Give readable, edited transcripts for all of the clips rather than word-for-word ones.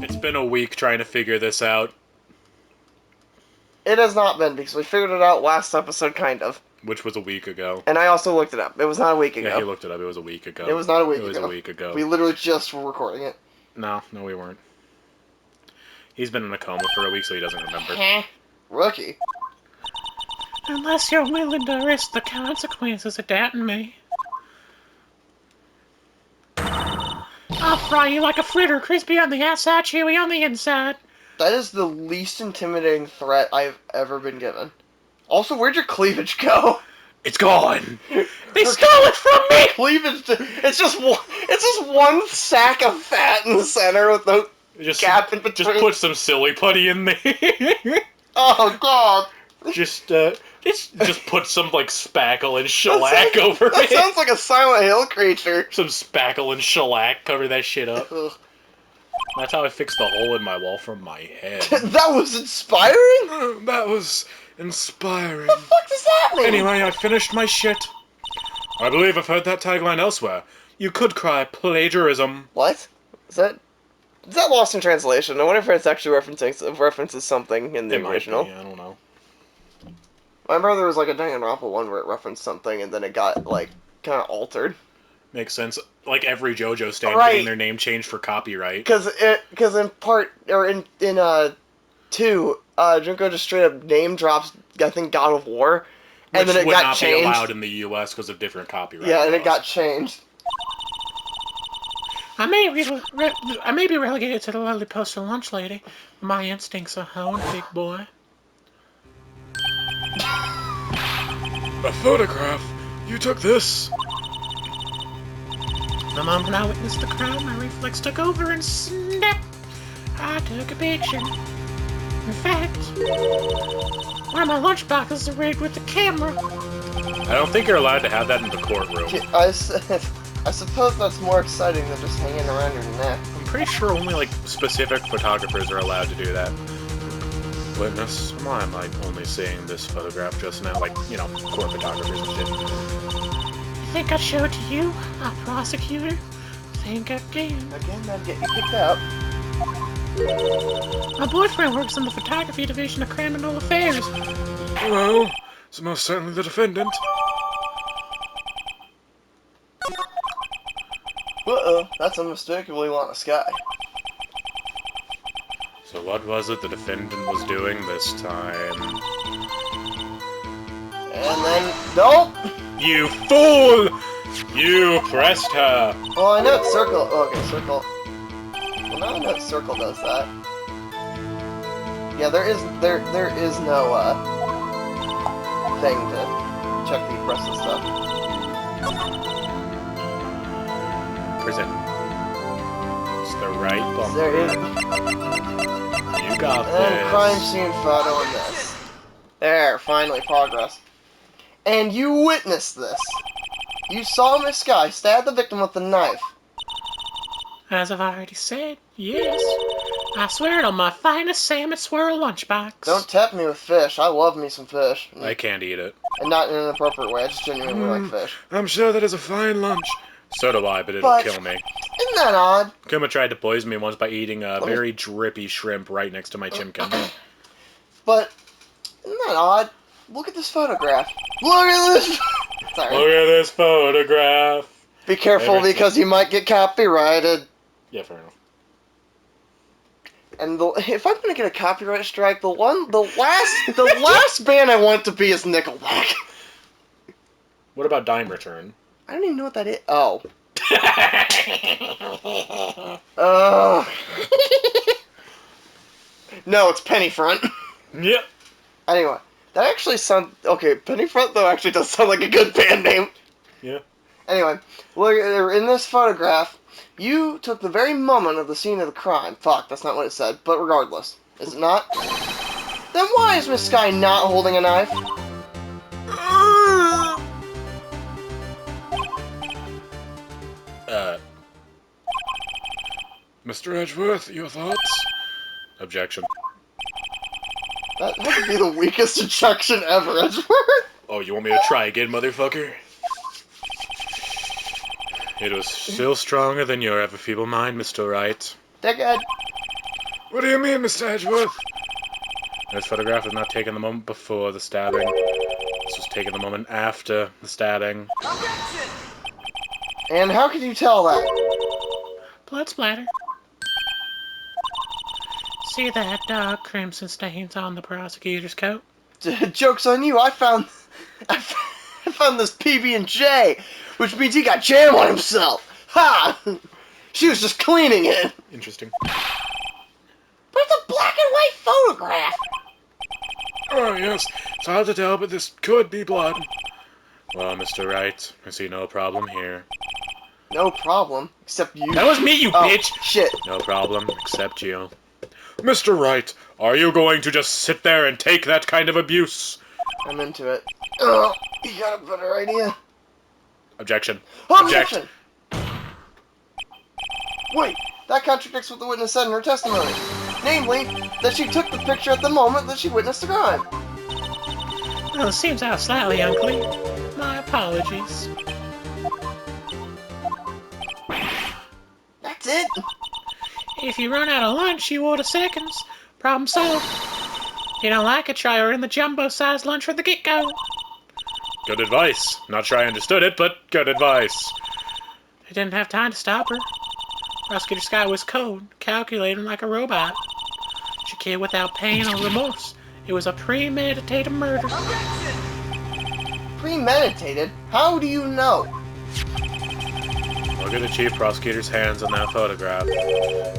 It's been a week trying to figure this out. It has not been, because we figured it out last episode, kind of. Which was a week ago. And I also looked it up. It was not a week ago. Yeah, he looked it up. It was a week ago. It was not a week ago. It was a week ago. We literally just were recording it. No, we weren't. He's been in a coma for a week, so he doesn't remember. Rookie. Unless you're willing to risk the consequences of doubting me. I'll fry you like a fritter, crispy on the outside, chewy on the inside. That is the least intimidating threat I've ever been given. Also, where'd your cleavage go? It's gone! They stole it from me! Cleavage, it's just one sack of fat in the center with no gap in between. Just put some silly putty in there. Oh, God. Just put some, like, spackle and shellac over it. That sounds like a Silent Hill creature. Some spackle and shellac, cover that shit up. Ugh. That's how I fixed the hole in my wall from my head. That was inspiring? That was inspiring. What the fuck does that mean? Anyway, I finished my shit. I believe I've heard that tagline elsewhere. You could cry plagiarism. What? Is that lost in translation? I wonder if it's actually references something in the original. I don't know. I remember there was like a Danganronpa one where it referenced something and then it got like kind of altered. Makes sense. Like every JoJo stand getting their name changed for copyright. Because in part or in 2, Junko just straight up name drops I think God of War, and then it got changed. Which would not be allowed in the U.S. because of different copyright Yeah, laws. and it got changed. I may be relegated to the lowly postal lunch lady. My instincts are honed, big boy. A photograph? You took this? The moment I witnessed the crime, my reflex took over and snap! I took a picture. In fact, one of my lunchboxes are rigged with the camera. I don't think you're allowed to have that in the courtroom. I suppose that's more exciting than just hanging around your neck. I'm pretty sure only, like, specific photographers are allowed to do that. Witness, why am I only seeing this photograph just now? Like, you know, court photographers and shit. You think I'd show it to you, a prosecutor? Think again. Again, that'd get you kicked out. My boyfriend works in the photography division of criminal affairs. Well, it's most certainly the defendant. Uh-oh, that's unmistakably Lana Sky. So what was it the defendant was doing this time? And then, nope! You fool! You pressed her! Oh, I know it's circle. Oh, okay, circle. Well, now I know circle does that. Yeah, there is no, thing to check the rest of stuff. Present. It's the right bumper. There is... You got And then this. crime scene photo in this. There, finally, progress. And you witnessed this. You saw Miss Sky stab the victim with a knife. As I've already said, yes. I swear it on my finest salmon swirl lunchbox. Don't tempt me with fish. I love me some fish. I can't eat it. And not in an inappropriate way. I just genuinely like fish. I'm sure that is a fine lunch. So do I, but it'll But- kill me. Isn't that odd? Kuma tried to poison me once by eating a me- very drippy shrimp right next to my chimkin. But, isn't that odd? Look at this photograph. Look at this! Sorry. Look at this photograph. Be careful Everything. because you might get copyrighted. Yeah, fair enough. And if I'm gonna get a copyright strike, the last band I want to be is Nickelback. What about Dime Return? I don't even know what that is. Oh. Oh. No, it's Pennyfront. Yep. Anyway, that actually sounds... Okay, Pennyfront, though, actually does sound like a good band name. Yeah. Anyway, look, in this photograph, you took the very moment of the scene of the crime. Fuck, that's not what it said, but regardless. Is it not? Then why is Miss Sky not holding a knife? Mr. Edgeworth, your thoughts? Objection. That would be the weakest objection ever, Edgeworth. Oh, you want me to try again, motherfucker? It was still stronger than your ever-feeble mind, Mr. Wright. Dickhead. What do you mean, Mr. Edgeworth? This photograph was not taken the moment before the stabbing. This was taken the moment after the stabbing. And how can you tell that? Blood splatter. See that dark crimson stains on the prosecutor's coat? Joke's on you, I found this PB&J, which means he got jam on himself. Ha! She was just cleaning it. Interesting. But it's a black and white photograph. Oh, yes. It's hard to tell, but this could be blood. Well, Mr. Wright, I see no problem here. No problem, except you. That was me, you bitch! Shit. No problem, except you. Mr. Wright, are you going to just sit there and take that kind of abuse? I'm into it. Oh, you got a better idea? Objection. Objection! Wait, that contradicts what the witness said in her testimony. Namely, that she took the picture at the moment that she witnessed the crime. Well, it seems out slightly unclear. My apologies. That's it? If you run out of lunch, you order seconds. Problem solved. If you don't like it, try ordering the jumbo-sized lunch from the get-go. Good advice. Not sure I understood it, but good advice. They didn't have time to stop her. Prosecutor Scott was cold, calculating like a robot. She killed without pain or remorse. It was a premeditated murder. Premeditated? How do you know? Look at the chief prosecutor's hands on that photograph.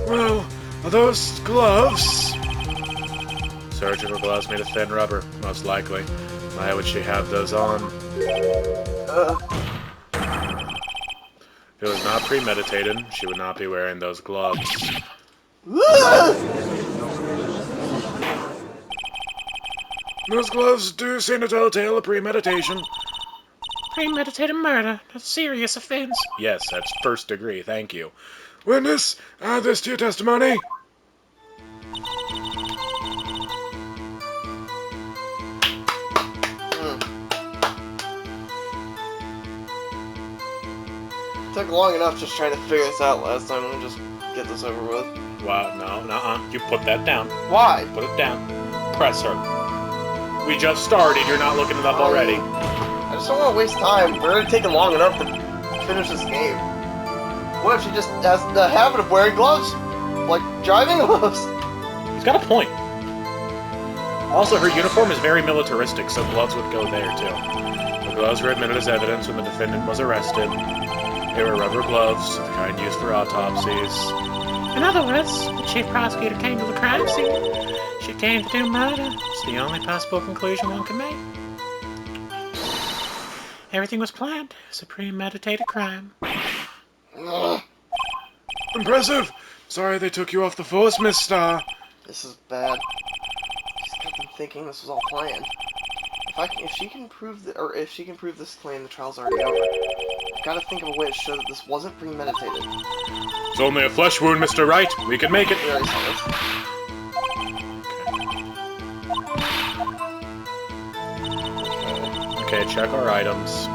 Well, are those gloves? Surgical gloves made of thin rubber, most likely. Why would she have those on? If it was not premeditated, she would not be wearing those gloves. Those gloves do seem to tell a tale of premeditation. Premeditated murder. A serious offense. Yes, that's first degree, thank you. Witness, add this to your testimony. Took long enough just trying to figure this out last time. We'll just get this over with. Wow, no, nuh-uh. You put that down. Why? Put it down. Press her. We just started. You're not looking it up already. I just don't want to waste time. We're already taking long enough to finish this game. What if she just has the habit of wearing gloves? Like driving gloves? He's got a point. Also, her uniform is very militaristic, so gloves would go there, too. The gloves were admitted as evidence when the defendant was arrested. They were rubber gloves, the kind used for autopsies. In other words, the chief prosecutor came to the crime scene. She came to do murder. It's the only possible conclusion one can make. Everything was planned. It's a premeditated crime. Impressive! Sorry they took you off the force, Miss Starr. This is bad. She's got them thinking this was all planned. If she can prove this claim, the trial's already over. I've got to think of a way to show that this wasn't premeditated. It's only a flesh wound, Mr. Wright. We can make it. We already saw this. Okay, check our items.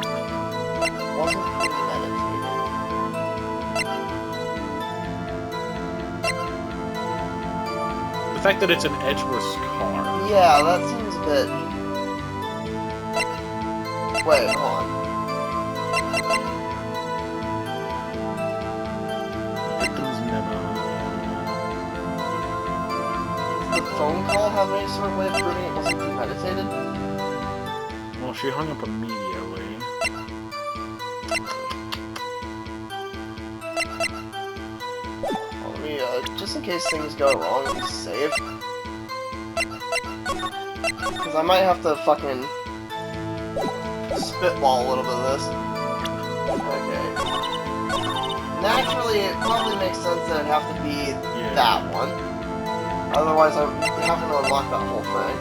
Wasn't premeditated. The fact that it's an Edgeworth's car. Yeah, that seems a bit... Wait, hold on. Victim's memo. Does the phone call have any sort of way of proving it wasn't premeditated? Well, she hung up immediately. Well, let me, just in case things go wrong, let me save. Because I might have to fucking spitball a little bit of this. Okay. Naturally, it probably makes sense that it'd have to be that one. Otherwise, I'm having to unlock that whole thing.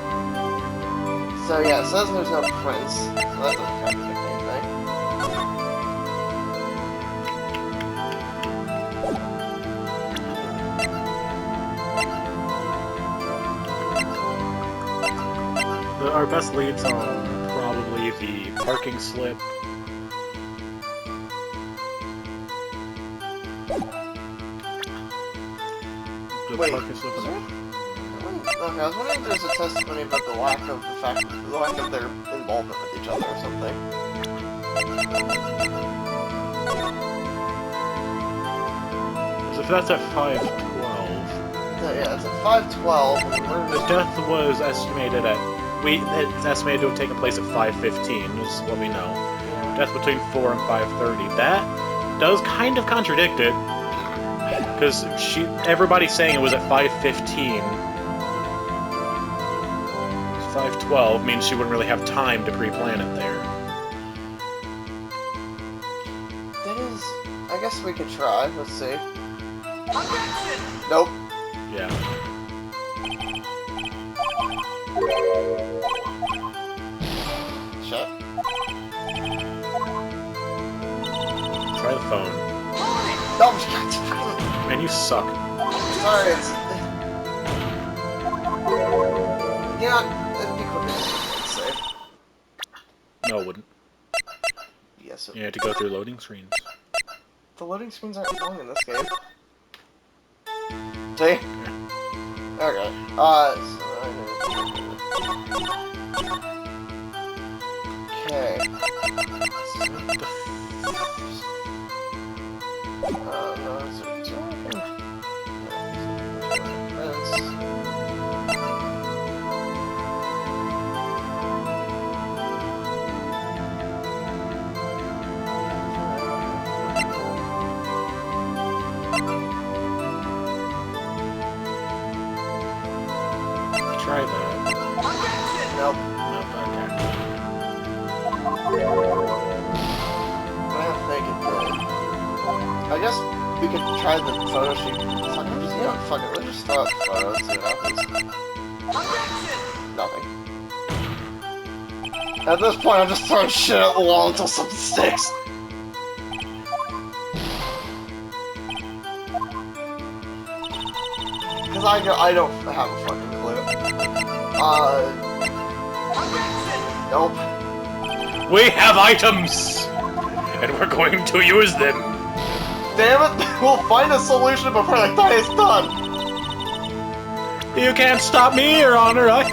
So yeah, it says there's no prince. So that doesn't contradict anything. Our best leads are probably the parking slip. The Wait, parking slip is is there? Okay, I was wondering if there's a testimony about the lack of their involvement with each other or something. As if that's at 5:12. Yeah, it's at 5:12. The death was estimated at... It's estimated to have taken place at 5:15, is what we know. Death between 4 and 5:30. That does kind of contradict it. Because everybody's saying it was at 5:15. 5:12 means she wouldn't really have time to pre-plan it there. That is... I guess we could try. Let's see. Nope. Yeah. Shut. Try the phone. No, Man, you suck. sorry, it's... Yeah, it'd be quicker to save. No, it wouldn't. Yes, You had to go through loading screens. the loading screens aren't long in this game. See? Okay. Okay. No, is there two? Try that. Nope. Nope, okay. I don't think it did. I guess we could try the photo shoot. Fuck it, let's just throw out the photo and see what happens. Nothing. At this point, I'm just throwing shit at the wall until something sticks. Because I don't have a fucking clue. Nope. We have items! And we're going to use them! Damn it! We'll find a solution before the day is done! You can't stop me, Your Honor! I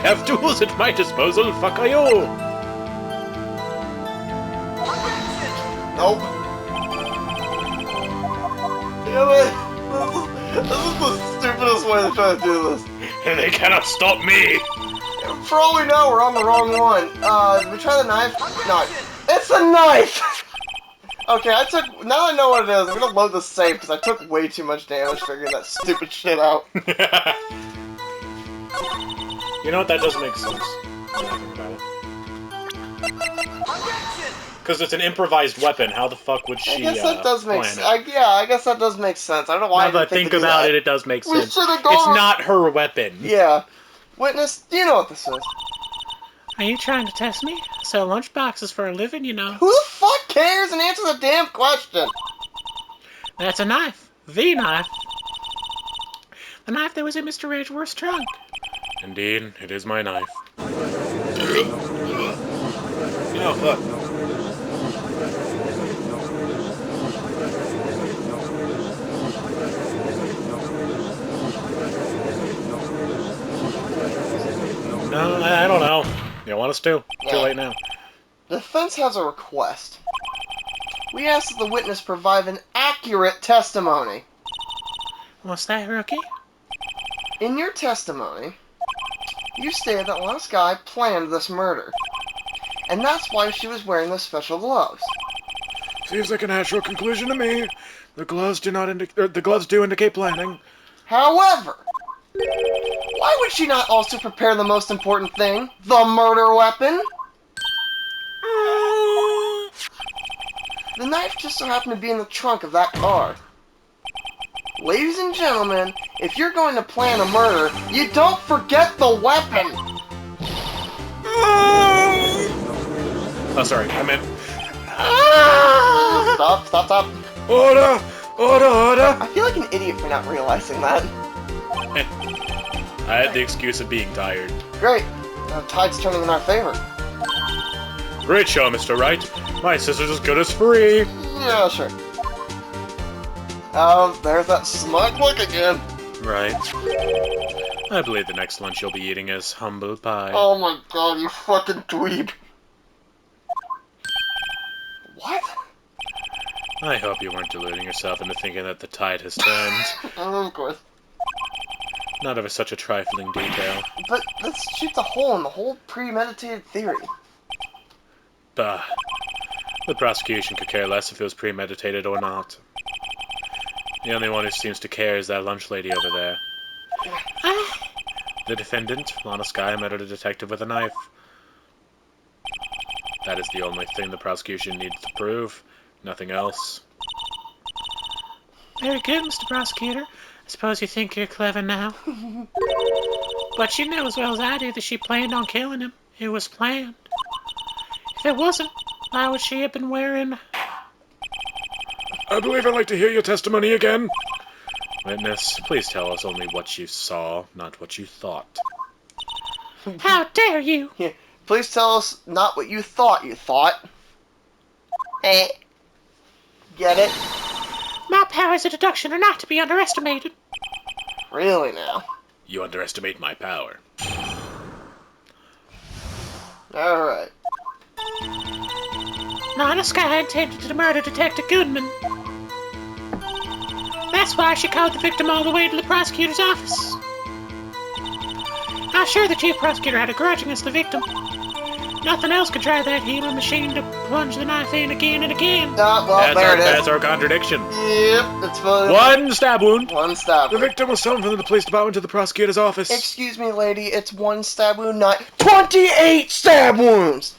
have tools at my disposal, fuck are you! Nope. Damn it! This is the stupidest way to try to do this. And they cannot stop me! For all we know, we're on the wrong one. Did we try the knife? No. It's a knife! Okay, now that I know what it is, I'm gonna load the save, because I took way too much damage figuring that stupid shit out. You know what, that does make sense. Because it's an improvised weapon, how the fuck would she, I guess that does make plan sense. Yeah, I guess that does make sense. I don't know why Now that I think about it, it does make We sense. should've gone- It's not her weapon. Yeah. Witness, do you know what this is? Are you trying to test me? I sell lunchboxes for a living, you know. Who the fuck cares and answers a damn question? That's a knife. The knife. The knife that was in Mr. Ridgeworth's trunk. Indeed, it is my knife. You know, look. No, I don't know. You want us to? Too late now. The defense has a request. We ask that the witness provide an accurate testimony. What's that, rookie? In your testimony, you stated that Lana Skye planned this murder. And that's why she was wearing those special gloves. Seems like a natural conclusion to me. The gloves do not the gloves do indicate planning. However, why would she not also prepare the most important thing? The murder weapon? The knife just so happened to be in the trunk of that car. Ladies and gentlemen, if you're going to plan a murder, you don't forget the weapon! Oh, sorry, I meant... Stop. Order! I feel like an idiot for not realizing that. I had the excuse of being tired. Great. Tide's turning in our favor. Great show, Mr. Wright. My sister's as good as free. Yeah, sure. There's that smug look again. Right. I believe the next lunch you'll be eating is humble pie. Oh my god, you fucking dweeb. What? I hope you weren't deluding yourself into thinking that the tide has turned. Of course. Not over such a trifling detail. But this shoots a hole in the whole premeditated theory. Bah. The prosecution could care less if it was premeditated or not. The only one who seems to care is that lunch lady over there. The defendant, Lana Skye, murdered a detective with a knife. That is the only thing the prosecution needs to prove. Nothing else. Very good, Mr. Prosecutor. I suppose you think you're clever now. But you know as well as I do that she planned on killing him. It was planned. If it wasn't, why would she have been wearing... I believe I'd like to hear your testimony again. Witness, please tell us only what you saw, not what you thought. How dare you! Yeah. Please tell us not what you thought you thought. Eh. Get it? My powers of deduction are not to be underestimated. Really now? You underestimate my power. Alright. Lana Skye attempted to murder Detective Goodman. That's why she called the victim all the way to the prosecutor's office. I'm sure the chief prosecutor had a grudge against the victim. Nothing else could drive that healing machine to plunge the knife in again and again. Well, there it is. That's our contradiction. Yep, it's fine. One stab wound. One stab The wound. victim was summoned from the police department to the prosecutor's office. Excuse me, lady, it's one stab wound, not 28 stab wounds!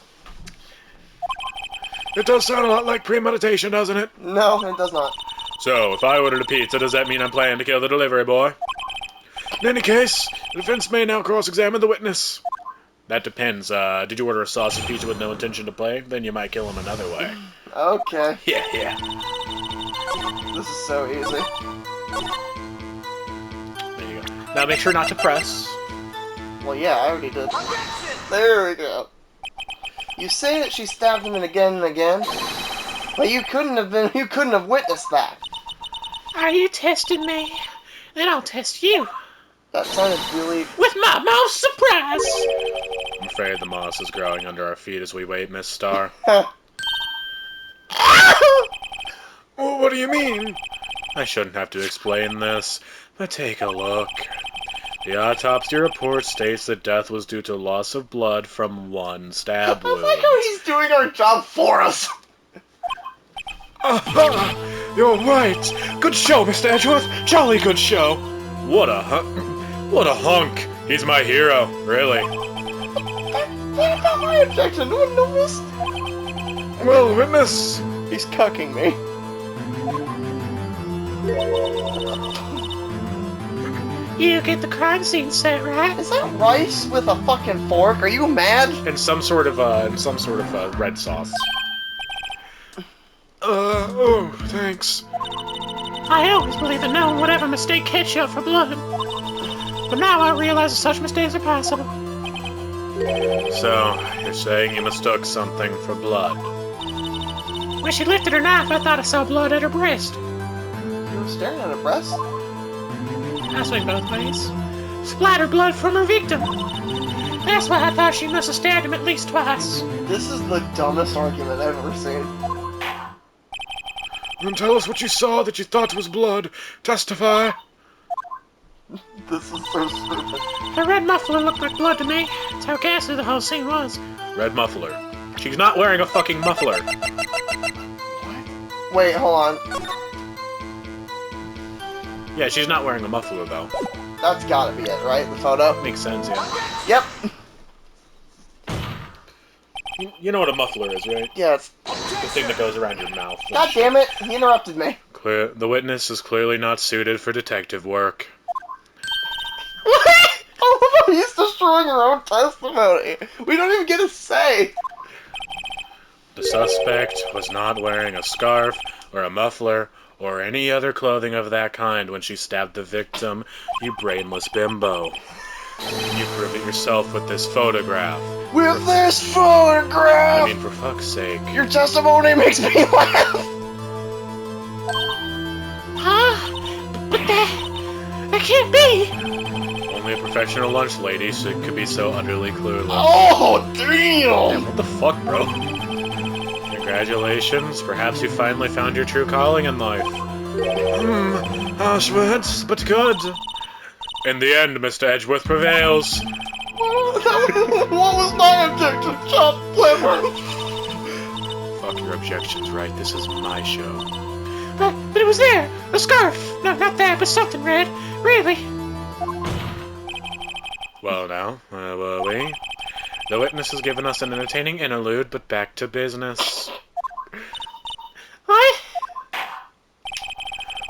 It does sound a lot like premeditation, doesn't it? No, it does not. So, if I ordered a pizza, does that mean I'm planning to kill the delivery boy? In any case, the defense may now cross-examine the witness. That depends. Did you order a sausage pizza with no intention to play? Then you might kill him another way. Okay. Yeah. This is so easy. There you go. Now make sure not to press. Well, yeah, I already did. There we go. You say that she stabbed him again and again, but you couldn't have witnessed that. Are you testing me? Then I'll test you. That sounded really... With my mouse surprise! I'm afraid the moss is growing under our feet as we wait, Miss Star. Huh. Well, what do you mean? I shouldn't have to explain this, but take a look. The autopsy report states that death was due to loss of blood from one stab I wound. like how he's doing our job for us. Aha! You're right! Good show, Mr. Edgeworth! Jolly good show! What a hunk! He's my hero, really. What about my objection? No one knows. Well, witness! He's cucking me. You get the crime scene set, right? Is that rice with a fucking fork? Are you mad? And some sort of red sauce. Oh, thanks. I always believed that no one would ever mistake ketchup for blood. But now I realize that such mistakes are possible. So, you're saying you mistook something for blood? When she lifted her knife, I thought I saw blood at her breast. You were staring at her breast? I swing both ways. Splattered blood from her victim. That's why I thought she must have stabbed him at least twice. This is the dumbest argument I've ever seen. Then tell us what you saw that you thought was blood. Testify. This is so stupid. The red muffler looked like blood to me. That's how ghastly the whole scene was. Red muffler. She's not wearing a fucking muffler. Wait, hold on. Yeah, she's not wearing a muffler, though. That's gotta be it, right? The photo? Makes sense, yeah. Yep. You know what a muffler is, right? Yeah, it's... The thing that goes around your mouth. God damn it! He interrupted me. The witness is clearly not suited for detective work. Oh, he's destroying her own testimony. We don't even get a say. The suspect was not wearing a scarf or a muffler or any other clothing of that kind when she stabbed the victim, you brainless bimbo. You prove it yourself with this photograph. with this photograph. I mean, for fuck's sake. Your testimony makes me laugh. Huh? But that can't be. Only a professional lunch lady could be so utterly clueless. Oh, Damn, damn. what the fuck, bro? Congratulations, perhaps you finally found your true calling in life. Harsh words, but good. In the end, Mr. Edgeworth prevails. What was my objection? Chopped liver. Fuck your objections, right? This is my show. But it was there. A scarf. No, not that, but something red. Really. Well now, where were we? The witness has given us an entertaining interlude, but back to business. What?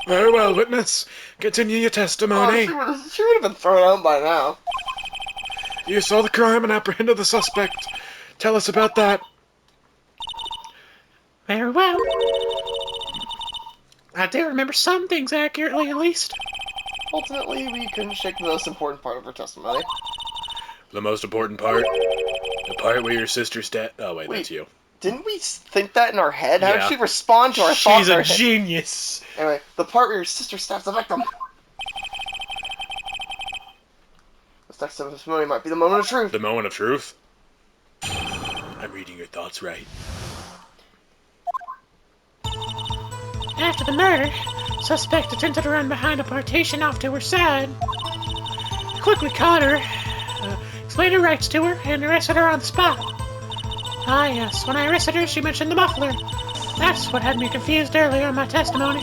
Very well, witness. Continue your testimony. Oh, she would have been thrown out by now. You saw the crime and apprehended the suspect. Tell us about that. Very well. I do remember some things accurately, at least. Ultimately, we couldn't shake the most important part of her testimony. The most important part? The part where your sister Oh, wait, that's you. Didn't we think that in our head? How Yeah. did she respond to our thoughts? She's in a our head? genius. Anyway, the part where your sister stabs the victim. This next testimony might be the moment of truth. The moment of truth? I'm reading your thoughts right. After the murder, suspect attempted to run behind a partition off to her side. I quickly caught her, explained her rights to her, and arrested her on the spot. Ah yes, when I arrested her, she mentioned the muffler. That's what had me confused earlier in my testimony.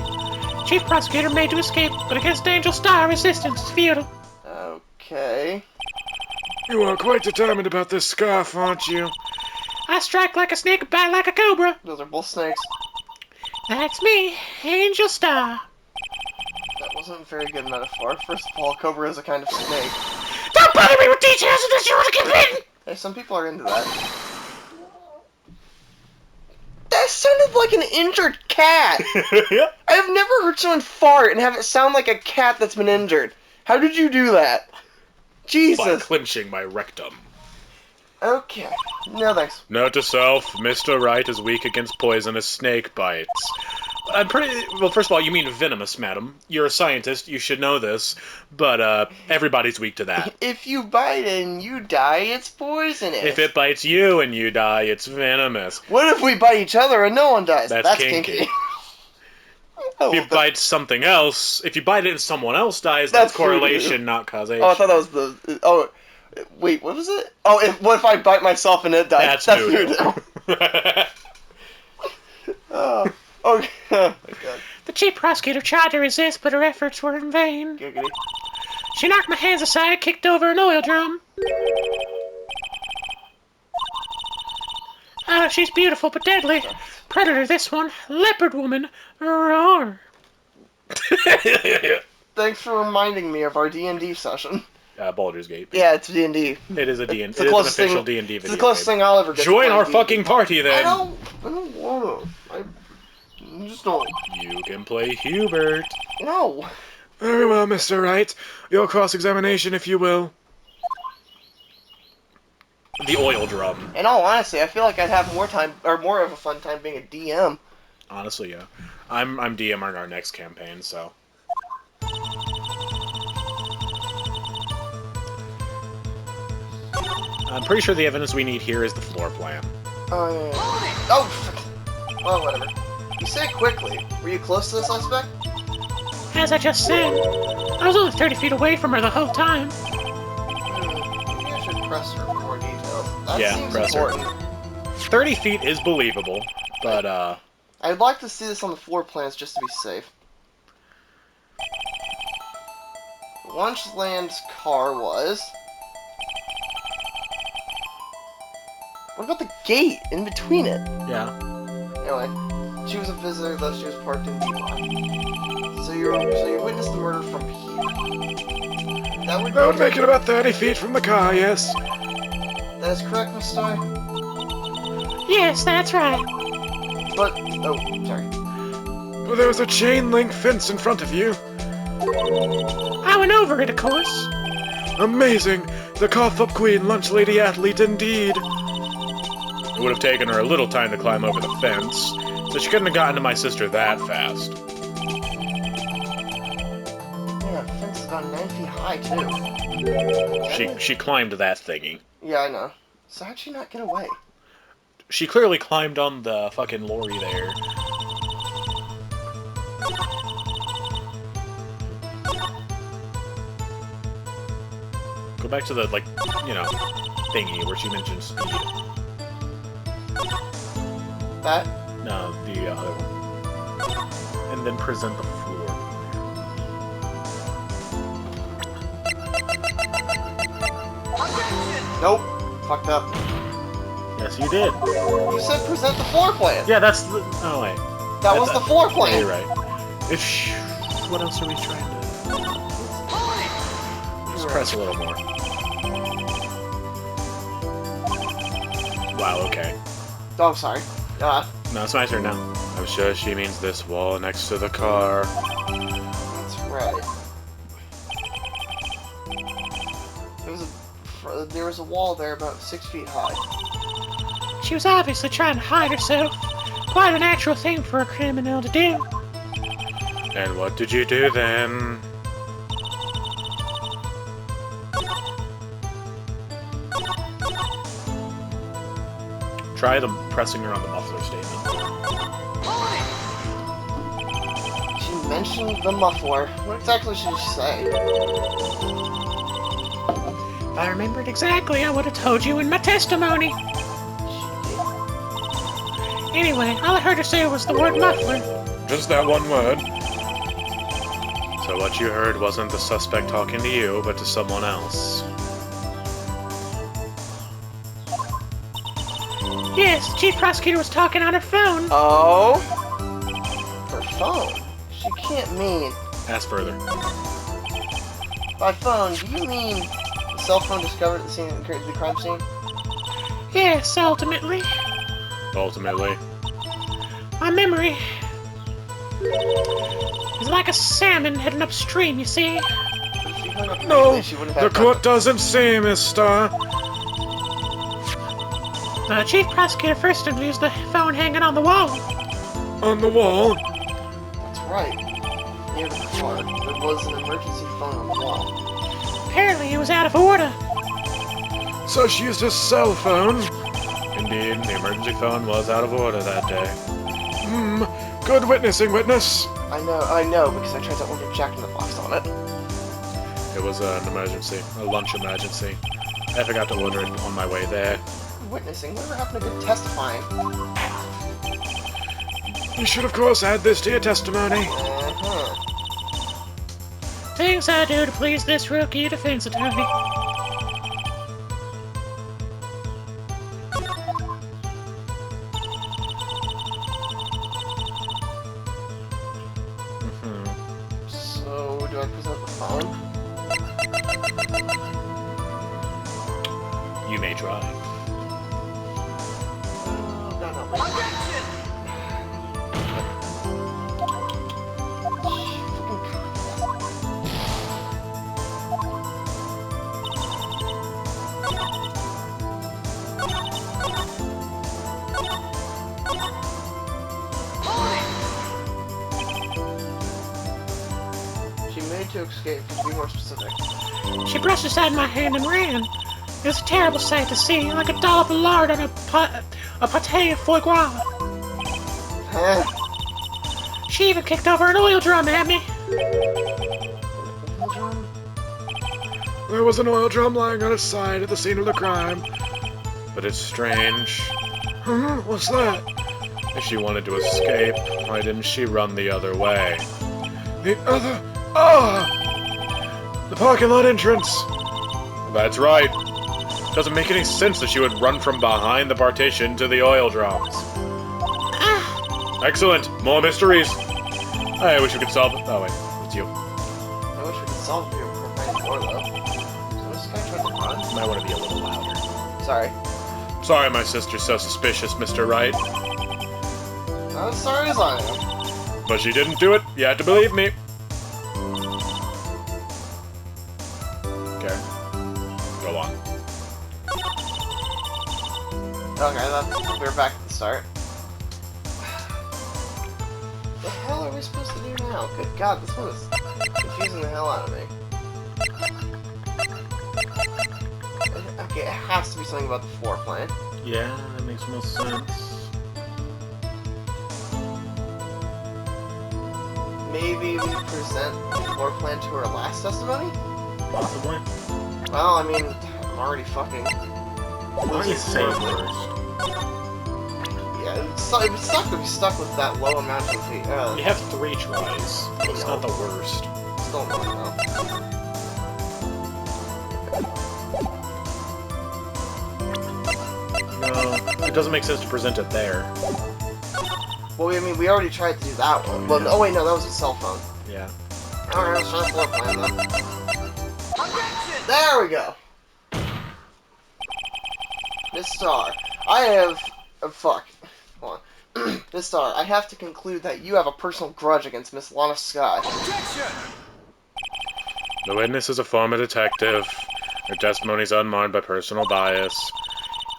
Chief Prosecutor made to escape, but against Angel Star, resistance is futile. Okay. You are quite determined about this scarf, aren't you? I strike like a snake and bite like a cobra. Those are both snakes. That's me, Angel Star. That wasn't a very good metaphor. First of all, Cobra is a kind of snake. Don't bother me with details unless you want to get bitten! Hey, some people are into that. That sounded like an injured cat! I've never heard someone fart and have it sound like a cat that's been injured. How did you do that? By Jesus. clenching my rectum. Okay. No thanks. Note to self, Mr. Wright is weak against poisonous snake bites. I'm well, first of all, you mean venomous, madam. You're a scientist, you should know this. But, everybody's weak to that. If you bite and you die, it's poisonous. If it bites you and you die, it's venomous. What if we bite each other and no one dies? That's kinky. If you bite something else, if you bite it and someone else dies, that's correlation, not causation. Oh, I thought that was the... Oh, wait, what was it? Oh, what if I bite myself and it dies? That's voodoo. Oh, okay. Oh, my God. The chief prosecutor tried to resist, but her efforts were in vain. Giggity. She knocked my hands aside, kicked over an oil drum. Oh, she's beautiful but deadly. Predator, this one. Leopard woman. Roar. Thanks for reminding me of our D&D session. Baldur's Gate. Yeah, it's D&D. It is a D&D. It's It the is an closest official thing. D&D video It's the closest game. thing I'll ever get. Join to our D&D. fucking party then. I don't wanna. I just don't. You can play Hubert. No. Very well, Mr. Wright. Your cross-examination, if you will. The oil drum. In all honesty, I feel like I'd have more time, or more of a fun time being a DM. Honestly, yeah. I'm DMing our next campaign, so. I'm pretty sure the evidence we need here is the floor plan. Oh, yeah. Oh, well, whatever. You say it quickly. Were you close to the suspect? As I just said, I was only 30 feet away from her the whole time. Maybe I should press her for more details. That Yeah, seems press her. important. 30 feet is believable, but, I'd like to see this on the floor plans just to be safe. Lunchland's car was... What about the gate in between it? yeah. Anyway, she was a visitor, thus she was parked in D1. So you witnessed the murder from here. That would make it about 30 feet from the car, yes. That is correct, Miss Star. Yes, that's right. But oh, sorry. Well, there was a chain-link fence in front of you. I went over it, of course. Amazing! The cough-up queen, lunch lady athlete indeed. It would have taken her a little time to climb over the fence, so she couldn't have gotten to my sister that fast. Yeah, the fence is about 9 feet high, too. She climbed that thingy. Yeah, I know. So how'd she not get away? She clearly climbed on the fucking lorry there. Go back to the, like, you know, thingy where she mentioned speed. That? No, the other one. And then present the floor. Nope. Fucked up. Yes, you did. You said present the floor plan. Yeah, that's the... Oh, wait. That was the floor Yeah, plan. you're right. What else are we trying to... Just press a little more. Wow, okay. Oh, I'm sorry. No, it's my turn now. I'm sure she means this wall next to the car. That's right. There was a wall there about 6 feet high. She was obviously trying to hide herself. Quite a natural thing for a criminal to do. And what did you do then? Try pressing her on the muffler statement. She mentioned the muffler. What exactly should she say? If I remembered exactly, I would have told you in my testimony. Anyway, all I heard her say was the word muffler. Just that one word. So what you heard wasn't the suspect talking to you, but to someone else. Yes, the chief prosecutor was talking on her phone. Oh? Her phone? She can't mean... Ask further. By phone, do you mean the cell phone discovered at the scene of the crime scene? Yes, ultimately. Ultimately. My memory is like a salmon heading upstream, you see. If she hung up No, immediately, she wouldn't the have court doesn't see, mister. The chief prosecutor first introduced the phone hanging on the wall. On the wall? That's right. Near the car, there was an emergency phone on the wall. Apparently, it was out of order. So she used a cell phone? Indeed, the emergency phone was out of order that day. Good witnessing, witness. I know, because I tried to order Jack in the Box on it. It was an emergency, a lunch emergency. I forgot to order it on my way there. Witnessing? Whatever happened to good testifying? You should, of course, add this to your testimony. Uh-huh. Things I do to please this rookie defense attorney. So, do I present the phone? You may try. No. She made to escape, to be more specific. She brushed aside my hand and ran. It was a terrible sight to see, like a dollop of lard on a pâté of foie gras. Huh? She even kicked over an oil drum at me. There was an oil drum lying on its side at the scene of the crime. But it's strange. What's that? If she wanted to escape, why didn't she run the other way? The other... The parking lot entrance! That's right. Doesn't make any sense that she would run from behind the partition to the oil drums. Excellent! More mysteries! I wish we could solve it. Oh, wait. It's you. I wish we could solve it before finding more, though. So this guy tried to run? Might want to be a little louder. Sorry. Sorry my sister's so suspicious, Mr. Wright. Not as sorry as I am. But she didn't do it. You have to believe me. Okay. Go on. we're back at the start. The hell are we supposed to do now? Good God, this one is confusing the hell out of me. Okay, it has to be something about the floor plan. Yeah, that makes most sense. Maybe we present the floor plan to her last testimony? Possibly. Well, I mean, I'm already fucking... Why don't you say first? Yeah, it would suck to be stuck with that low amount of the... You have 3 tries. It's not the worst. Still not, though. No, it doesn't make sense to present it there. Well, I mean, we already tried to do that one. Well, oh wait, no, that was a cell phone. Yeah. Alright, let's try the floor plan then. There we go! Miss Star, I have... fuck. Hold on. Miss Star, I have to conclude that you have a personal grudge against Miss Lana Sky. The witness is a former detective. Her testimony is unmarred by personal bias.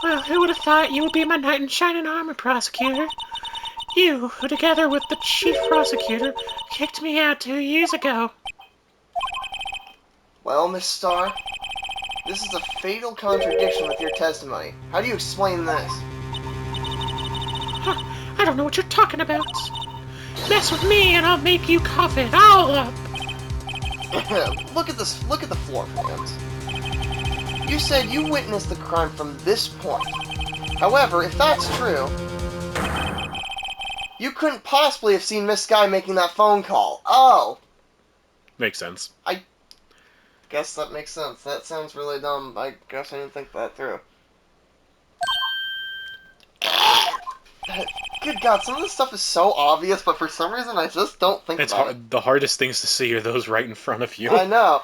Well, who would have thought you would be my knight in shining armor, prosecutor? You, who together with the chief prosecutor, kicked me out 2 years ago. Well, Miss Star, this is a fatal contradiction with your testimony. How do you explain this? Huh, I don't know what you're talking about. Mess with me and I'll make you cough it all up. Look at this. Look at the floor plans. You said you witnessed the crime from this point. However, if that's true, you couldn't possibly have seen Miss Sky making that phone call. Oh. Makes sense. I guess that makes sense. That sounds really dumb. I guess I didn't think that through. Good God, some of this stuff is so obvious, but for some reason I just don't think about it. The hardest things to see are those right in front of you. I know.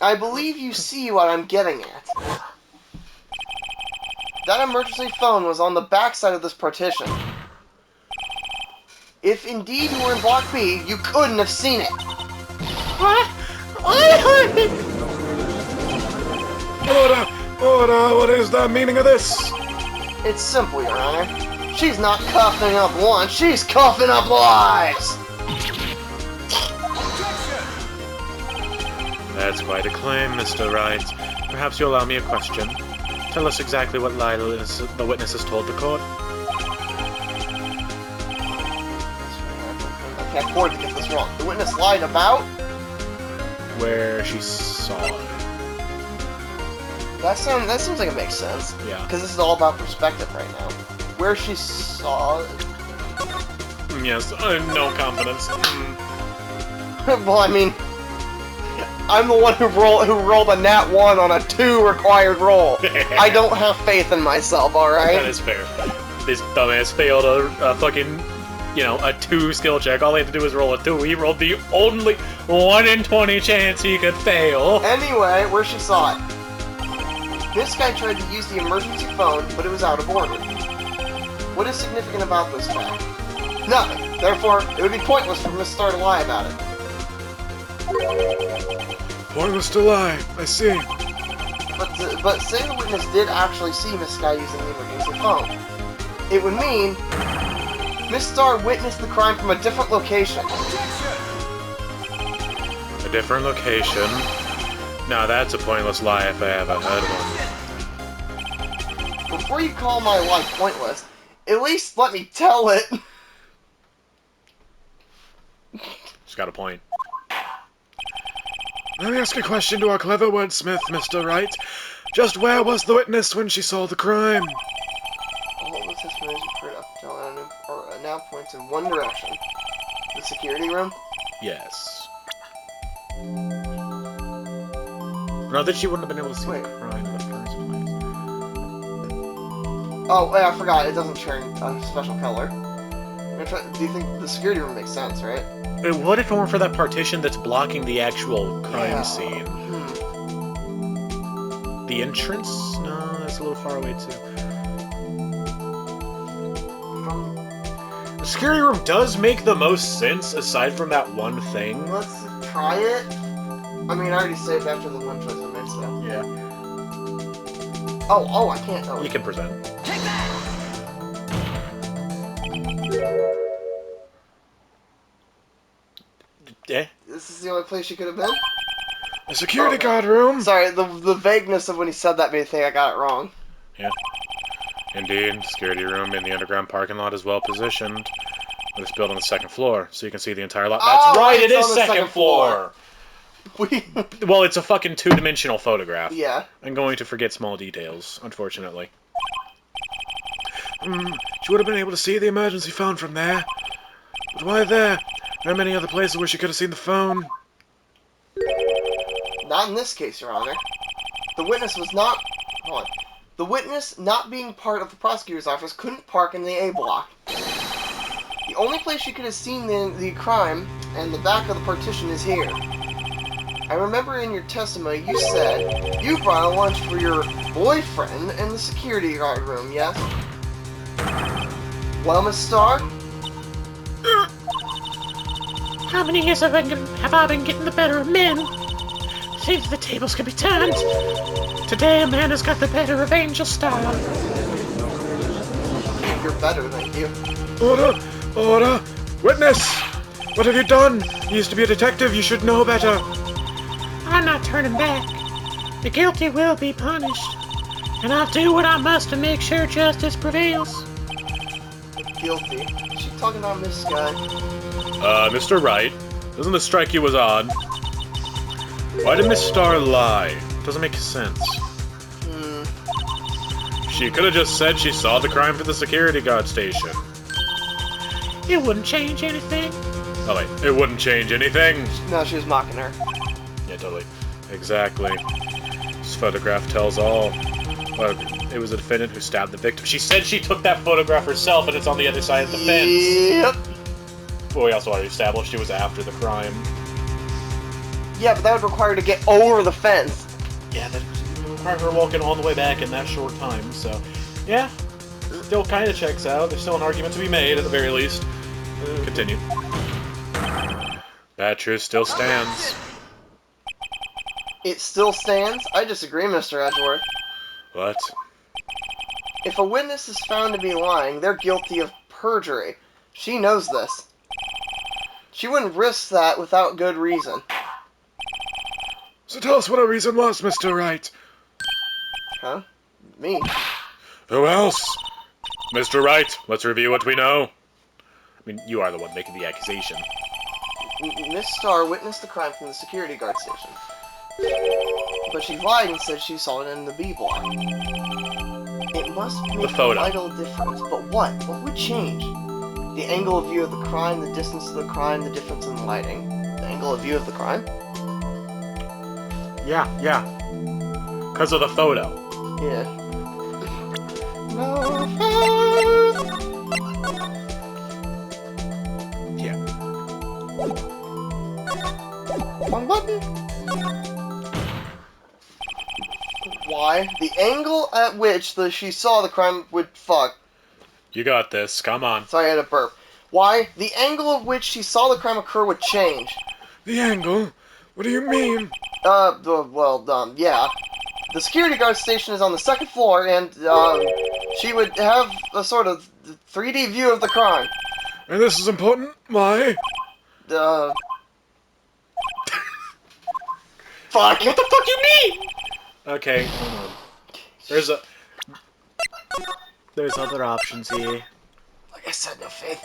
I believe you see what I'm getting at. That emergency phone was on the backside of this partition. If indeed you were in Block B, you couldn't have seen it. What? Order! What is the meaning of this? It's simple, Your Honor. She's not coughing up one, she's coughing up lies! That's quite a claim, Mr. Wright. Perhaps you'll allow me a question. Tell us exactly what lie the witness has told the court. I can't afford to get this wrong. The witness lied about? Where she saw it. That seems like it makes sense. Yeah. Because this is all about perspective right now. Where she saw it. Yes, no confidence. Well, I mean, I'm the one who rolled a nat 1 on a 2 required roll. I don't have faith in myself, alright? That is fair. This dumbass failed a fucking, a 2 skill check. All he had to do was roll a 2. He rolled the only 1 in 20 chance he could fail. Anyway, where she saw it. This guy tried to use the emergency phone, but it was out of order. What is significant about this fact? Nothing. Therefore, it would be pointless for Miss Star to lie about it. Pointless to lie. I see. But say the witness did actually see Miss Sky using the emergency phone. It would mean Miss Star witnessed the crime from a different location. A different location? Now that's a pointless lie if I ever heard one. Before you call my lie pointless, at least let me tell it. She's got a point. Let me ask a question to our clever wordsmith, Mr. Wright. Just where was the witness when she saw the crime? All of the testimonies occurred up until now points in one direction. The security room? Yes. Not that she wouldn't have been able to see Wait. the crime in the first place. Oh, wait, I forgot. It doesn't turn a special color. Do you think the security room makes sense, right? What if it weren't for that partition that's blocking the actual crime scene? The entrance? No, that's a little far away too. The security room does make the most sense, aside from that one thing. Let's try it. I mean, I already saved after the one choice I made, so. Yeah. Oh, I can't. Oh. You can present. Take that! Yeah. This is the only place she could have been? A security guard room. Sorry, the vagueness of when he said that made me think I got it wrong. Yeah. Indeed, security room in the underground parking lot is well positioned. But it's built on the second floor, so you can see the entire lot. That's Oh, right, it it's is on the second second floor. We... Well, it's a fucking two-dimensional photograph. Yeah. I'm going to forget small details, unfortunately. She would have been able to see the emergency phone from there. But why there? There are many other places where she could have seen the phone. Not in this case, Your Honor. The witness was not... Hold on. The witness, not being part of the prosecutor's office, couldn't park in the A block. The only place she could have seen the crime and the back of the partition is here. I remember in your testimony you said you brought a lunch for your boyfriend in the security guard room, yes? Well, Miss Starr? How many years have I been getting the better of men? See if the tables can be turned. Today a man has got the better of Angel Star. You're better, thank you. Order! Order! Witness! What have you done? You used to be a detective, you should know better. I'm not turning back. The guilty will be punished. And I'll do what I must to make sure justice prevails. Guilty. Is she talking about Miss Sky? Mr. Wright, doesn't this strike you as odd? Why did Miss Starr lie? Doesn't make sense. She could have just said she saw the crime from the security guard station. It wouldn't change anything. Oh wait, it wouldn't change anything. No, she was mocking her. Yeah, totally. Exactly. This photograph tells all. It was a defendant who stabbed the victim. She said she took that photograph herself, and it's on the other side of the fence. Yep. Well, we also already established it was after the crime. Yeah, but that would require her to get over the fence. Yeah, that required her walking all the way back in that short time, so... Yeah, still kind of checks out. There's still an argument to be made, at the very least. Continue. That truth still stands. It still stands? I disagree, Mr. Edgeworth. What? If a witness is found to be lying, they're guilty of perjury. She knows this. She wouldn't risk that without good reason. So tell us what our reason was, Mr. Wright. Huh? Me? Who else? Mr. Wright, let's review what we know. I mean, you are the one making the accusation. Miss Starr witnessed the crime from the security guard station. But she lied and said she saw it in the B block. It must make a vital difference. But what? What would change? The angle of view of the crime, the distance of the crime, the difference in lighting. The angle of view of the crime? Yeah. Because of the photo. Yeah. No. Yeah. Wrong button. Why? The angle at which she saw the crime would... Fuck. You got this. Come on. Sorry, I had a burp. Why? The angle of which she saw the crime occur would change. The angle? What do you mean? Yeah. The security guard station is on the second floor, and, she would have a sort of 3D view of the crime. And this is important? Why? Fuck. What the fuck you mean? Okay, hold on. There's other options here. Like I said, no faith.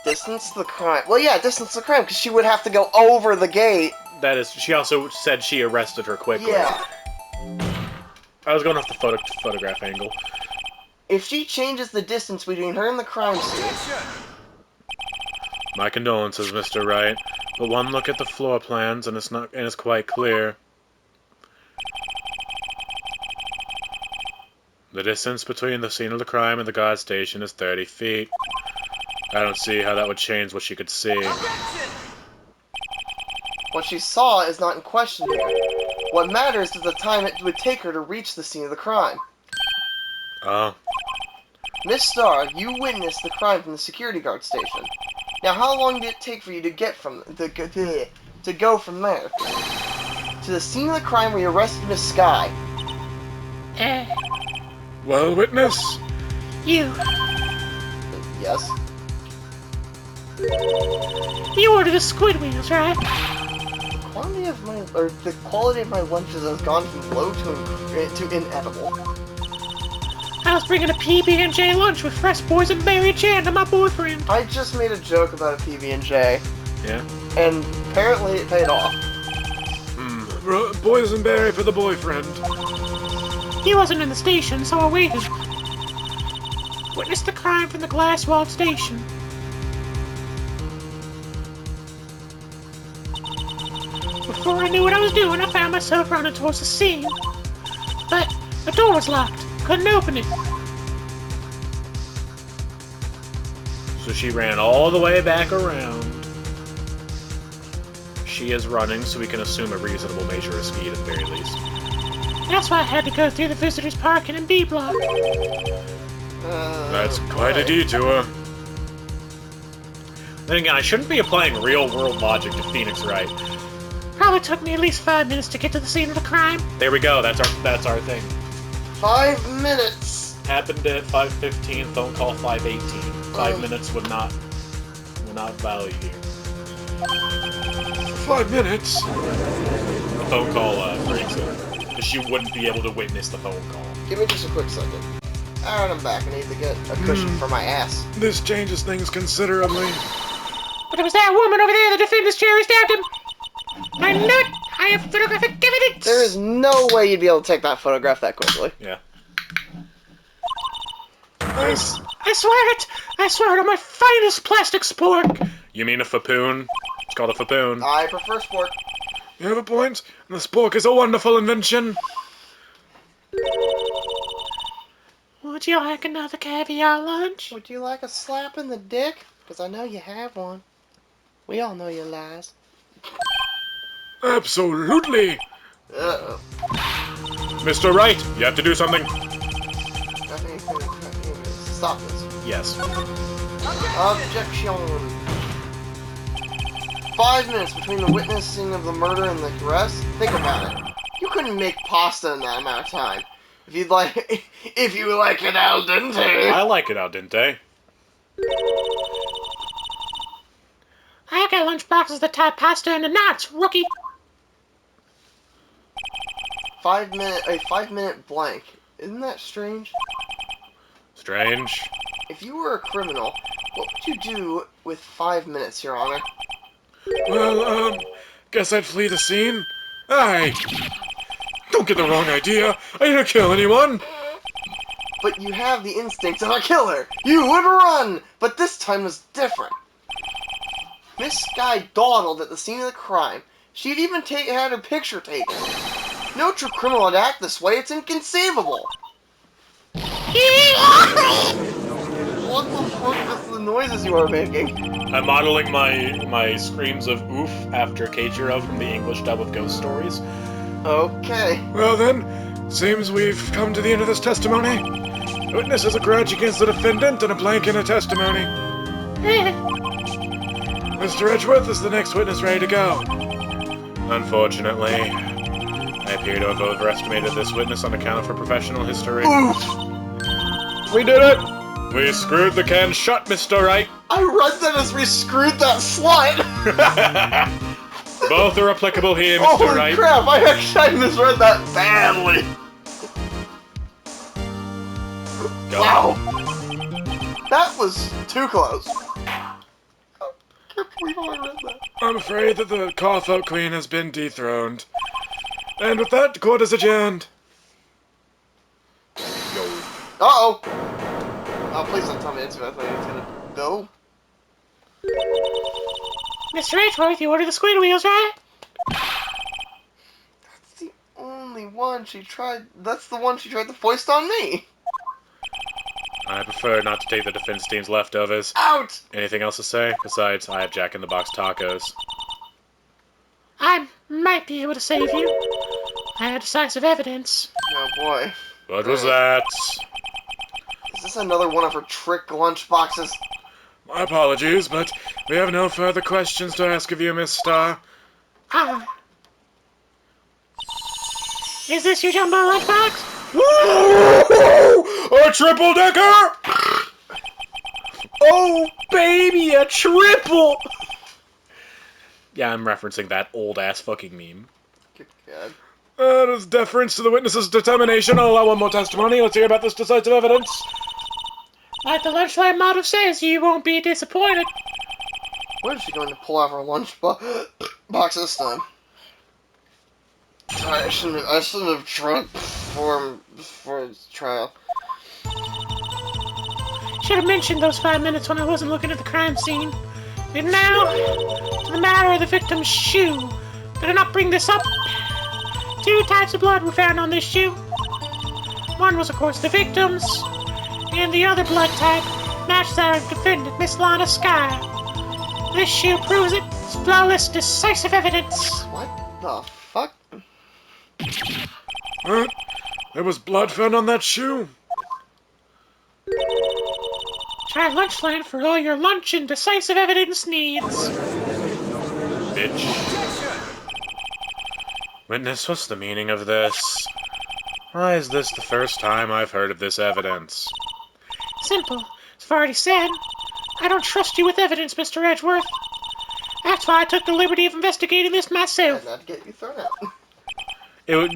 Distance to the crime. Well, yeah, distance to the crime, because she would have to go over the gate. That is, she also said she arrested her quickly. Yeah. I was going off the photograph angle. If she changes the distance between her and the crime scene... My condolences, Mr. Wright, but one look at the floor plans and it's quite clear. The distance between the scene of the crime and the guard station is 30 feet. I don't see how that would change what she could see. What she saw is not in question here. What matters is the time it would take her to reach the scene of the crime. Oh. Miss Starr, you witnessed the crime from the security guard station. Now, how long did it take for you to get from to go from there to the scene of the crime where you arrested Miss Sky? Well, witness? You. Yes. You ordered the squid wheels, right? The quality of my lunches has gone from low to inedible. I was bringing a PB&J lunch with fresh boysenberry jam to my boyfriend. I just made a joke about a PB&J, Yeah? and apparently it paid off. Boysenberry for the boyfriend. He wasn't in the station, so I waited. Witnessed the crime from the glass-walled station. Before I knew what I was doing, I found myself running towards the scene. But the door was locked. Couldn't open it. So she ran all the way back around. She is running, so we can assume a reasonable measure of speed at the very least. That's why I had to go through the visitors' parking in B block. That's quite a detour. Then again, I shouldn't be applying real-world logic to Phoenix Wright. Probably took me at least 5 minutes to get to the scene of the crime. There we go. That's our thing. 5 minutes. Happened at 5:15. Phone call 5:18. 5 minutes would not value here. 5 minutes. Phone call breaks it, because she wouldn't be able to witness the phone call. Give me just a quick second. Alright, I'm back. I need to get a cushion for my ass. This changes things considerably. But it was that woman over there, the defendant's chair, stabbed him. I knew it! I have photographic evidence! There is no way you'd be able to take that photograph that quickly. Yeah. I swear it! I swear it on my finest plastic spork! You mean a fapoon? It's called a fapoon. I prefer sport. You have a point. The spork is a wonderful invention. Would you like another caviar lunch? Would you like a slap in the dick? Because I know you have one. We all know your lies. Absolutely. Uh-oh. Mr. Wright, you have to do something. Stop this. Yes. Objection. 5 minutes between the witnessing of the murder and the arrest? Think about it. You couldn't make pasta in that amount of time. If you like it al dente. I like it al dente. I got lunch boxes that tie pasta into knots, rookie. A 5 minute blank. Isn't that strange? Strange. If you were a criminal, what would you do with 5 minutes, Your Honor? Well, guess I'd flee the scene. Don't get the wrong idea. I didn't kill anyone. But you have the instinct of a killer. You would run, but this time was different. Miss Sky dawdled at the scene of the crime. She'd even had her picture taken. No true criminal would act this way. It's inconceivable. What the fuck is the noises you are making? I'm modeling my screams of oof after Keiichiro from the English dub of Ghost Stories. Okay. Well then, seems we've come to the end of this testimony. The witness has a grudge against the defendant and a blank in a testimony. Mr. Edgeworth is the next witness ready to go. Unfortunately, I appear to have overestimated this witness on account of her professional history. Oof! We did it! We screwed the can shut, Mr. Wright! I read that as we screwed that slut! Both are applicable here, Mr. Holy Wright. crap, I misread that badly! Go. Wow! That was too close. I can't believe I read that. I'm afraid that the Carfolk Queen has been dethroned. And with that, court is adjourned. Yo. Uh-oh! Oh, please don't tell me it's gonna go. Mr. Edgeworth, you ordered the squid wheels, right? That's the only one she tried. That's the one she tried to foist on me. I prefer not to take the defense team's leftovers. Out! Anything else to say? Besides, I have Jack in the Box tacos. I might be able to save you. I have decisive evidence. Oh boy. What was that? Is this another one of her trick lunch boxes? My apologies, but we have no further questions to ask of you, Miss Starr. Ah. Is this your jumbo lunchbox? A triple decker! Oh! baby, a triple! Yeah, I'm referencing that old-ass fucking meme. Good God. As deference to the witness's determination, I'll allow one more testimony. Let's hear about this decisive evidence. Like the lunchline motto says, you won't be disappointed. What is she going to pull out of her lunch box this time? Sorry, I shouldn't have drunk before his trial. Should have mentioned those 5 minutes when I wasn't looking at the crime scene. And now, to the matter of the victim's shoe. Better not bring this up. 2 types of blood were found on this shoe. One was, of course, the victim's, and the other blood type matched that of defendant, Miss Lana Sky. This shoe proves it. It's flawless, decisive evidence. What the fuck? There was blood found on that shoe. Try Lunchland for all your lunch and decisive evidence needs. Bitch. Witness, what's the meaning of this? Why is this the first time I've heard of this evidence? Simple. As I've already said, I don't trust you with evidence, Mr. Edgeworth. That's why I took the liberty of investigating this myself. And that'd get you thrown out.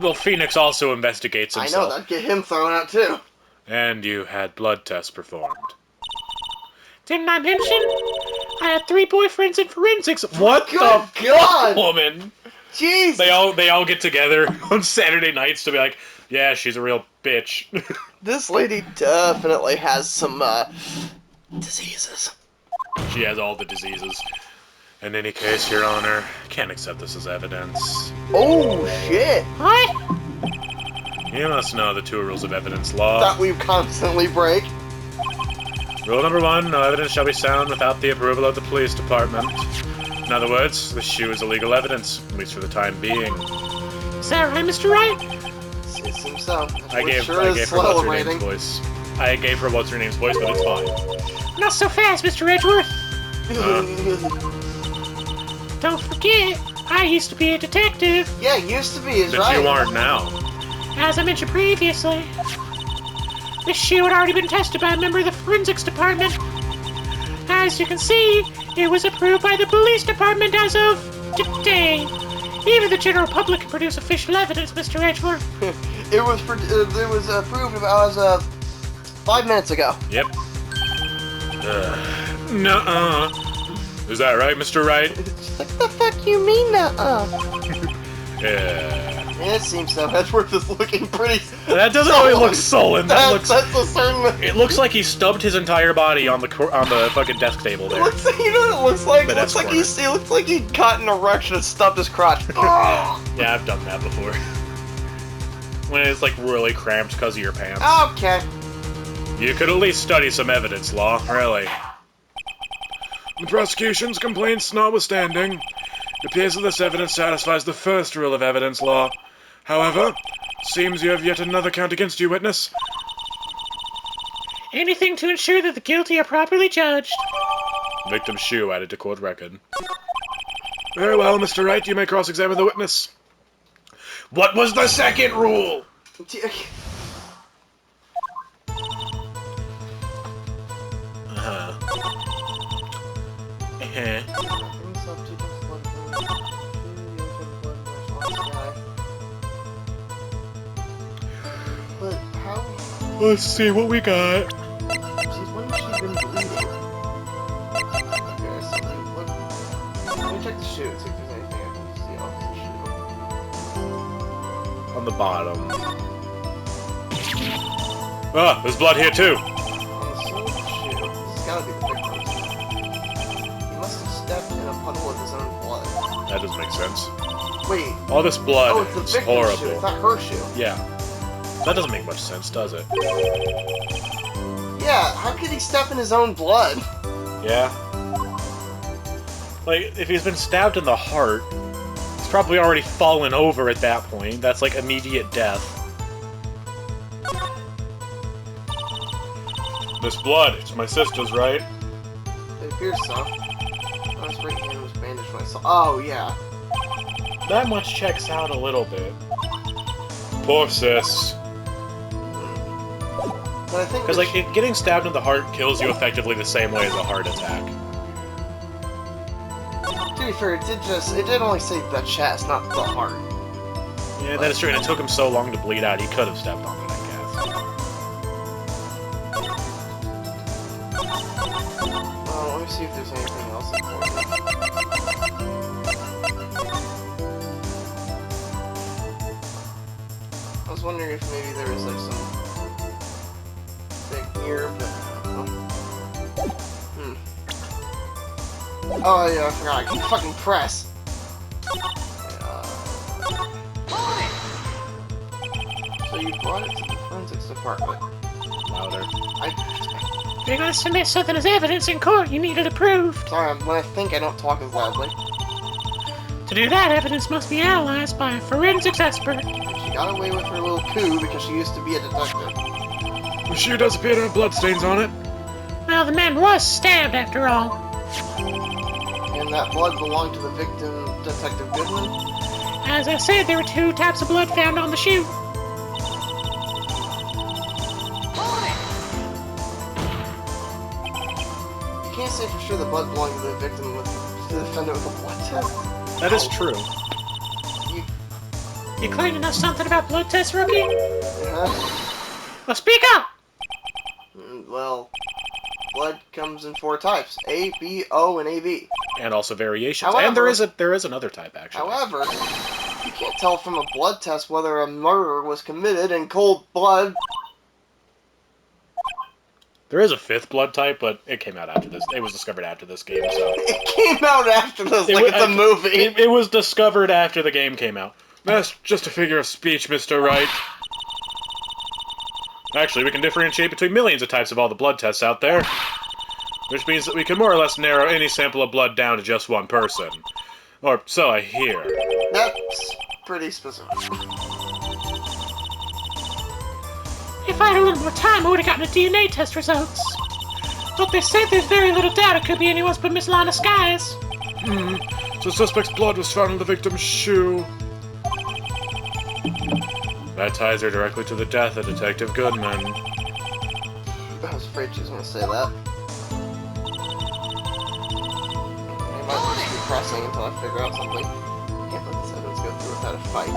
Well, Phoenix also investigates himself. I know, that'd get him thrown out too. And you had blood tests performed. Didn't I mention? I had 3 boyfriends in forensics. What Good the God! woman? Jeez! They all get together on Saturday nights to be like, yeah, she's a real bitch. This lady definitely has some, diseases. She has all the diseases. In any case, Your Honor, can't accept this as evidence. Oh, shit! What? You must know the 2 rules of evidence law. That we constantly break. Rule number 1, no evidence shall be found without the approval of the police department. In other words, this shoe is illegal evidence, at least for the time being. Is that right, Mr. Wright? It seems so. I gave her what's-her-name's voice. I gave her what's-her-name's voice, but it's fine. Not so fast, Mr. Edgeworth. Don't forget, I used to be a detective. Yeah, used to be, is But right. you aren't now. As I mentioned previously, this shoe had already been tested by a member of the forensics department. As you can see, it was approved by the police department as of today. Even the general public can produce official evidence, Mr. Edgeworth. It was approved as of 5 minutes ago. Yep. Nuh-uh. Is that right, Mr. Wright? What the fuck you mean, Yeah. It seems so. Edgeworth is looking pretty. That doesn't really look sullen. That's a certain. It looks like he stubbed his entire body on the fucking desk table there. You know what it looks like? But It looks like he caught an erection and stubbed his crotch. Yeah, I've done that before. When it's like really cramped because of your pants. Okay. You could at least study some evidence law, really. The prosecution's complaints notwithstanding, it appears that this evidence satisfies the first rule of evidence law. However, seems you have yet another count against you, witness. Anything to ensure that the guilty are properly judged. Victim's shoe added to court record. Very well, Mr. Wright, you may cross-examine the witness. What was the second rule? But how? Let's see what we got. When has she been bleeding? Okay, so let me check the shoe, see if there's anything I can see off the shoe. On the bottom. Ah, there's blood here too. On the sole of the shoe, this has gotta be the victim's. He must have stepped in a puddle of his own blood. That doesn't make sense. Wait. All this blood Oh, it's the is victim's horrible. shoe. It's not her shoe. Yeah. That doesn't make much sense, does it? Yeah, how could he step in his own blood? Yeah. Like, if he's been stabbed in the heart, he's probably already fallen over at that point. That's like immediate death. This blood, it's my sister's, right? It appears so. I was right hand was bandaged myself. Oh, yeah. That much checks out a little bit. Poor sis. But I think Because, like, getting stabbed in the heart kills you effectively the same way as a heart attack. to be fair, it did only save the chest, not the heart. Yeah, that is true, and it took him so long to bleed out, he could have stepped on it, I guess. Let me see if there's anything else important. I was wondering if maybe there was like some thing here, but oh yeah, I forgot. I can fucking press. So you brought it to the forensics department. Louder. If you're gonna submit something as evidence in court, you need it approved. Sorry, when I think I don't talk as loudly. To do that, evidence must be analyzed by a forensics expert. She got away with her little coup because she used to be a detective. The shoe does appear to have bloodstains on it. Well, the man was stabbed after all. And that blood belonged to the victim, Detective Goodman? As I said, there were 2 types of blood found on the shoe. You can't say for sure the blood belonged to the victim with the defendant with a blood test. That is true. You claim to know something about blood tests, rookie? Yeah. Well, speak up! Well, blood comes in 4 types: A, B, O, and AB. And also variations. However, and there is another type, actually. However, you can't tell from a blood test whether a murder was committed in cold blood. There is a 5th blood type, but it came out after this. It was discovered after this game, so... It came out after this, like it's a movie. It was discovered after the game came out. That's just a figure of speech, Mr. Wright. Actually, we can differentiate between millions of types of all the blood tests out there. Which means that we can more or less narrow any sample of blood down to just one person. Or so I hear. That's pretty specific. If I had a little more time, I would have gotten the DNA test results. But they said there's very little doubt it could be anyone's but Miss Lana Skies. So the suspect's blood was found on the victim's shoe. That ties her directly to the death of Detective Goodman. I was afraid she was going to say that. I might just keep pressing until I figure out something. Can't let this evidence go through without a fight.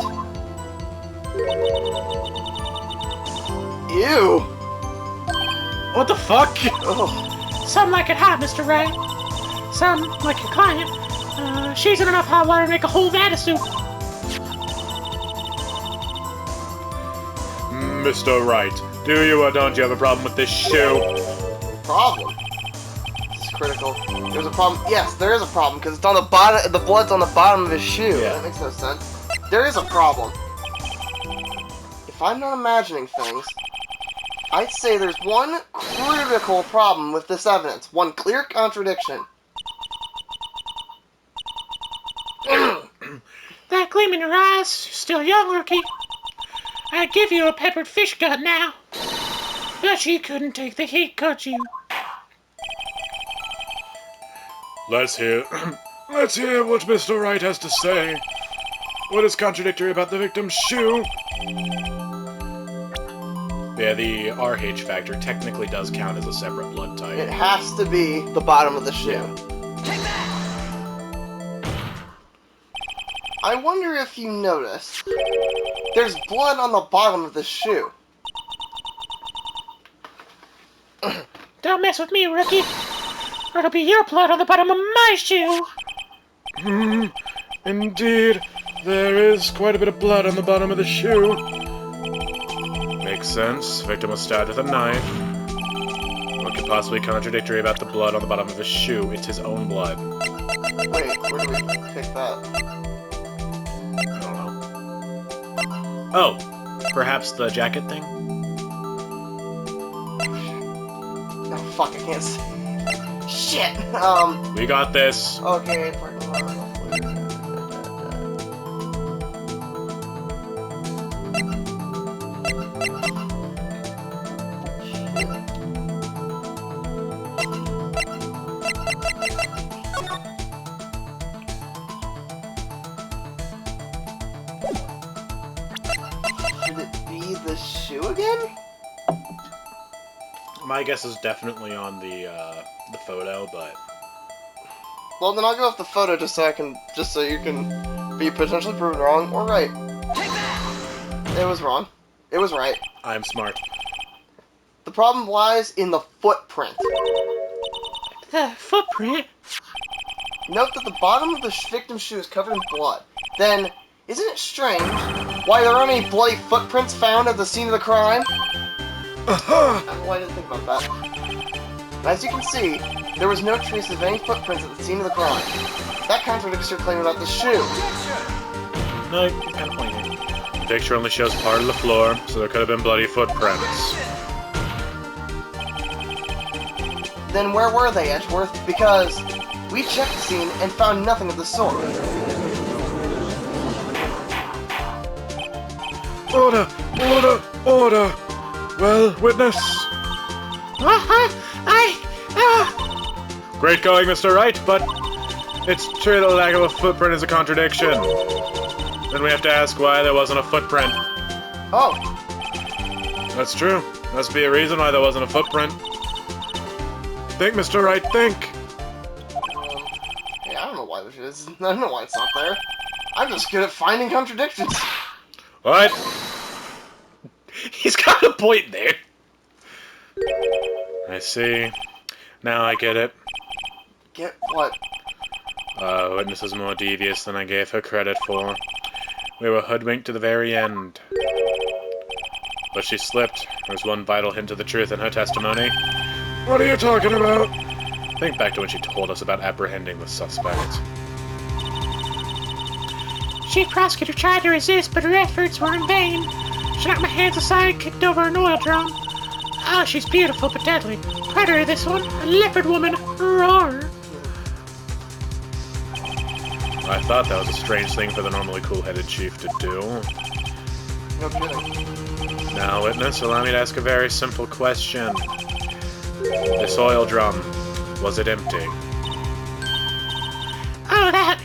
Ew! What the fuck? Oh. Some like it hot, Mr. Wright. Some, like your client, she's in enough hot water to make a whole vat of soup. Mr. Wright, do you or don't you have a problem with this shoe? Problem? This is critical. There's a problem. Yes, there is a problem, because it's on the bottom. The blood's on the bottom of his shoe. Yeah. That makes no sense. There is a problem. If I'm not imagining things, I'd say there's one critical problem with this evidence. One clear contradiction. That gleam in your eyes, you're still young, rookie. I'd give you a peppered fish gut now. But you couldn't take the heat, could you? Let's hear what Mr. Wright has to say. What is contradictory about the victim's shoe? Yeah, the RH factor technically does count as a separate blood type. It has to be the bottom of the shoe. Yeah. I wonder if you noticed. There's blood on the bottom of the shoe. Don't mess with me, rookie. Or it'll be your blood on the bottom of my shoe. Indeed. There is quite a bit of blood on the bottom of the shoe. Makes sense. Victim was stabbed with a knife. What could possibly be contradictory about the blood on the bottom of his shoe? It's his own blood. Wait, where do we pick that? I don't know. Oh, perhaps the jacket thing? Oh, fuck, I can't see. Shit! We got this. Okay, should it be the shoe again? My guess is definitely on the photo, but Well, then I'll go with the photo just so you can be potentially proven wrong or right. It was wrong. It was right. I'm smart. The problem lies in the footprint. The footprint? Note that the bottom of the victim's shoe is covered in blood. Then, isn't it strange why there aren't any bloody footprints found at the scene of the crime? I don't know why I didn't think about that. As you can see, there was no trace of any footprints at the scene of the crime. That contradicts your claim about the shoe. No, kind of pointing. The picture only shows part of the floor, so there could have been bloody footprints. Then where were they, Edgeworth? Because we checked the scene and found nothing of the sort. Order! Order! Order! Well, witness? Great going, Mr. Wright, but it's true that the lack of a footprint is a contradiction. Then we have to ask why there wasn't a footprint. Oh, That's true. Must be a reason why there wasn't a footprint. Think, Mr. Wright, think! yeah, I don't know why this is. I don't know why it's not there. I'm just good at finding contradictions. What? He's got a point there. I see. Now I get it. Get what? Witness is more devious than I gave her credit for. We were hoodwinked to the very end. But she slipped. There's one vital hint of the truth in her testimony. What are you talking about? Think back to when she told us about apprehending the suspect. Chief prosecutor tried to resist, but her efforts were in vain. She knocked my hands aside and kicked over an oil drum. Oh, she's beautiful but deadly. Predator, this one. A leopard woman. Roar. I thought that was a strange thing for the normally cool-headed chief to do. No kidding. Now, witness, allow me to ask a very simple question. This oil drum, was it empty? Oh, that...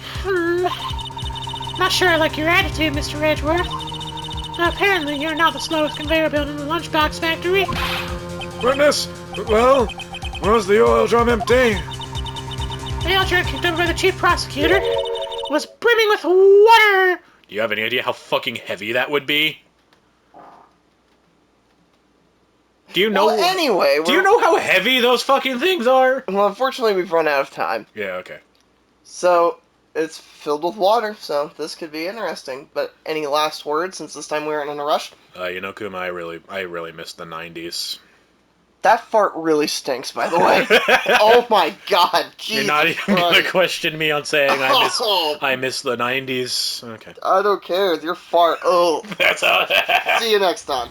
Not sure I like your attitude, Mr. Edgeworth. Apparently, you're not the slowest conveyor belt in the lunchbox factory. Witness, well, was the oil drum empty? The oil drum kicked over by the chief prosecutor was brimming with water. Do you have any idea how fucking heavy that would be? Do you know? Well, anyway, Do you know how heavy those fucking things are? Well, unfortunately, we've run out of time. Yeah, okay. So, it's filled with water, so this could be interesting. But any last words, since this time we weren't in a rush? You know, Kuma, I really missed the 90s. That fart really stinks, by the way. Oh my god, Jesus You're not even Christ. gonna question me on saying I miss the 90s. Okay. I don't care, it's your fart. Oh. That's all. See you next time.